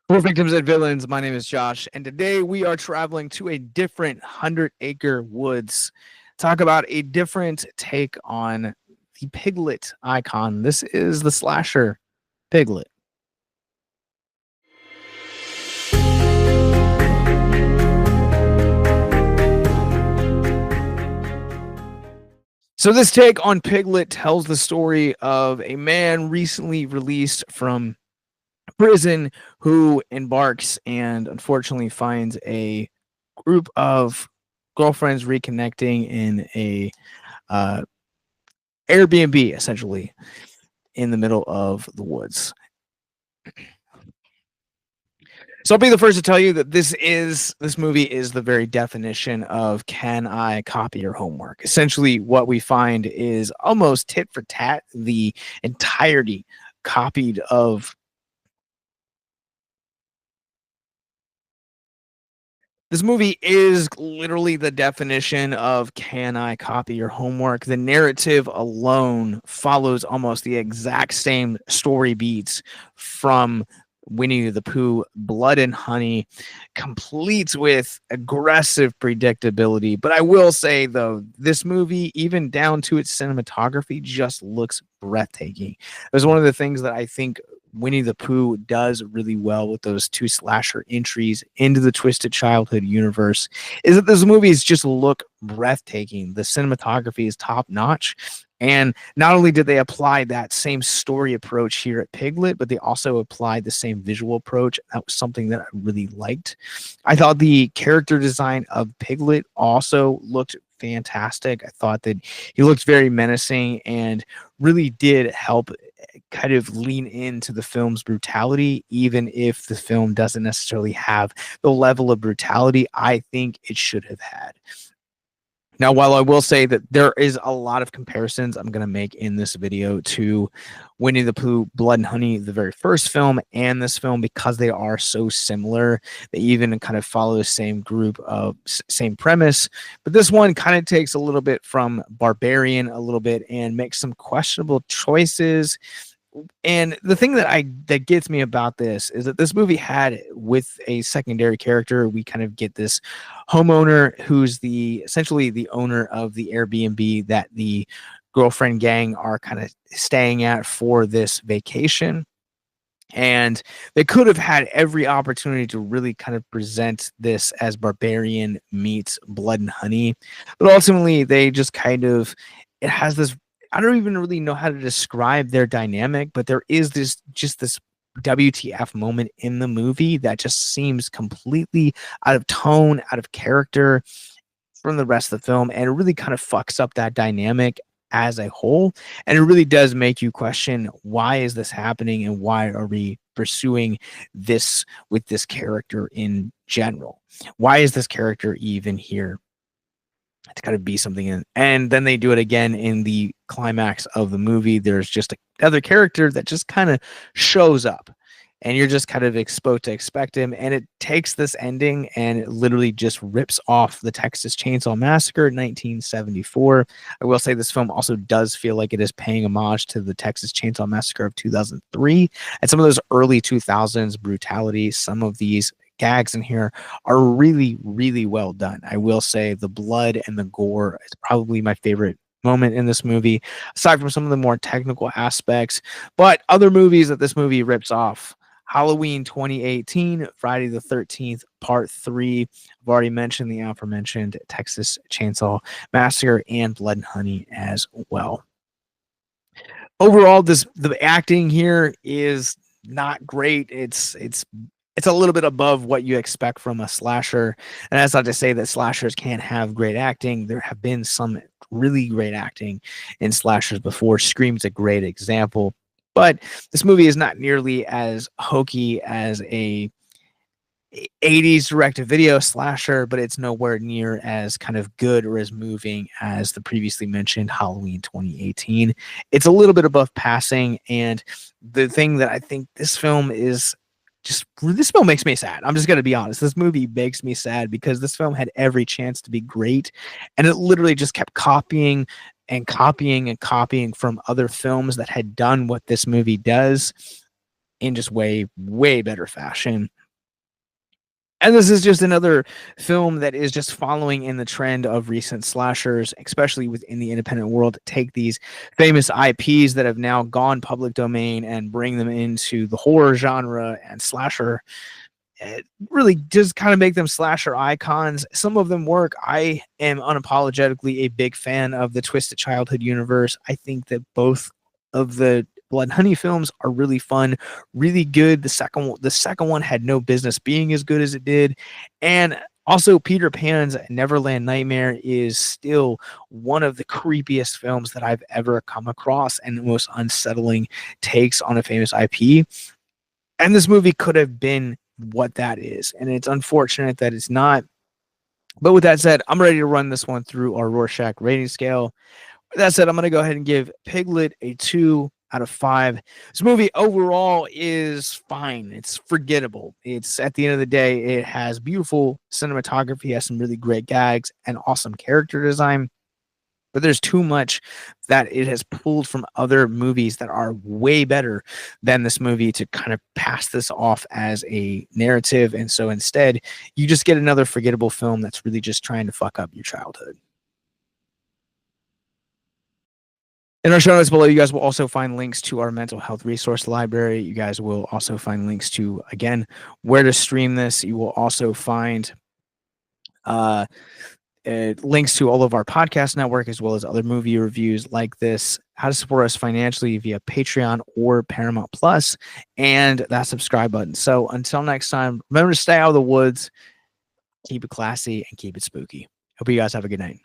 Hello, victims and villains. My name is Josh, and today we are traveling to a different 100-acre woods. Talk about a different take on the Piglet icon. This is the slasher Piglet. So, this take on Piglet tells the story of a man recently released from prison who embarks and unfortunately finds a group of girlfriends reconnecting in a uh, Airbnb, essentially, in the middle of the woods. So I'll be the first to tell you that this movie is the very definition of can I copy your homework? Essentially, what we find is almost tit for tat the entirety copied of this movie is literally the definition of can I copy your homework? The narrative alone follows almost the exact same story beats from Winnie the Pooh, Blood and Honey, completes with aggressive predictability. But I will say, though, this movie, even down to its cinematography, just looks breathtaking. It was one of the things that I think Winnie the Pooh does really well with those two slasher entries into the Twisted Childhood universe is that those movies just look breathtaking. The cinematography is top notch. And not only did they apply that same story approach here at Piglet, but they also applied the same visual approach. That was something that I really liked. I thought the character design of Piglet also looked fantastic. I thought that he looked very menacing and really did help kind of lean into the film's brutality, even if the film doesn't necessarily have the level of brutality I think it should have had. Now, while I will say that there is a lot of comparisons I'm going to make in this video to Winnie the Pooh, Blood and Honey, the very first film, and this film, because they are so similar, they even kind of follow the same group of same premise. But this one kind of takes a little bit from Barbarian a little bit and makes some questionable choices. And the thing that gets me about this is that this movie had, with a secondary character, we kind of get this homeowner who's the essentially the owner of the Airbnb that the girlfriend gang are kind of staying at for this vacation. And they could have had every opportunity to really kind of present this as Barbarian meets Blood and Honey, but ultimately they just kind of, it has this, I don't even really know how to describe their dynamic, but there is this WTF moment in the movie that just seems completely out of tone, out of character from the rest of the film, and it really kind of fucks up that dynamic as a whole. And it really does make you question, why is this happening and why are we pursuing this with this character in general? Why is this character even here to kind of be something in? And then they do it again in the climax of the movie. There's just another character that just kind of shows up, and you're just kind of exposed to expect him. And it takes this ending and it literally just rips off the Texas Chainsaw Massacre 1974. I will say this film also does feel like it is paying homage to the Texas Chainsaw Massacre of 2003 and some of those early 2000s brutality. Some of these gags in here are really, really well done. I will say the blood and the gore is probably my favorite moment in this movie, aside from some of the more technical aspects. But other movies that this movie rips off: Halloween 2018, Friday the 13th, Part 3. I've already mentioned the aforementioned Texas Chainsaw Massacre and Blood and Honey as well. Overall, the acting here is not great. It's a little bit above what you expect from a slasher. And that's not to say that slashers can't have great acting. There have been some really great acting in slashers before. Scream's a great example. But this movie is not nearly as hokey as a 80s direct-to-video slasher, but it's nowhere near as kind of good or as moving as the previously mentioned Halloween 2018. It's a little bit above passing, and the thing that I think this film is this film makes me sad. I'm just going to be honest. This movie makes me sad because this film had every chance to be great, and it literally just kept copying and copying and copying from other films that had done what this movie does. in just way, way better fashion. And this is just another film that is just following in the trend of recent slashers, especially within the independent world, to take these famous IPs that have now gone public domain and bring them into the horror genre and slasher. It really just kind of make them slasher icons. Some of them work. I am unapologetically a big fan of the Twisted Childhood universe. I think that both of the Blood and Honey films are really fun, really good. The second one had no business being as good as it did. And also, Peter Pan's Neverland Nightmare is still one of the creepiest films that I've ever come across and the most unsettling takes on a famous IP. And this movie could have been what that is. And it's unfortunate that it's not. But with that said, I'm ready to run this one through our Rorschach rating scale. With that said, I'm going to go ahead and give Piglet a 2 out of 5. This movie overall is fine. It's forgettable. It's, at the end of the day, it has beautiful cinematography, has some really great gags and awesome character design. But there's too much that it has pulled from other movies that are way better than this movie to kind of pass this off as a narrative. And so instead, you just get another forgettable film that's really just trying to fuck up your childhood. In our show notes below, you guys will also find links to our mental health resource library. You guys will also find links to, again, where to stream this. You will also find links to all of our podcast network, as well as other movie reviews like this, how to support us financially via Patreon or Paramount Plus, and that subscribe button. So until next time, remember to stay out of the woods, keep it classy, and keep it spooky. Hope you guys have a good night.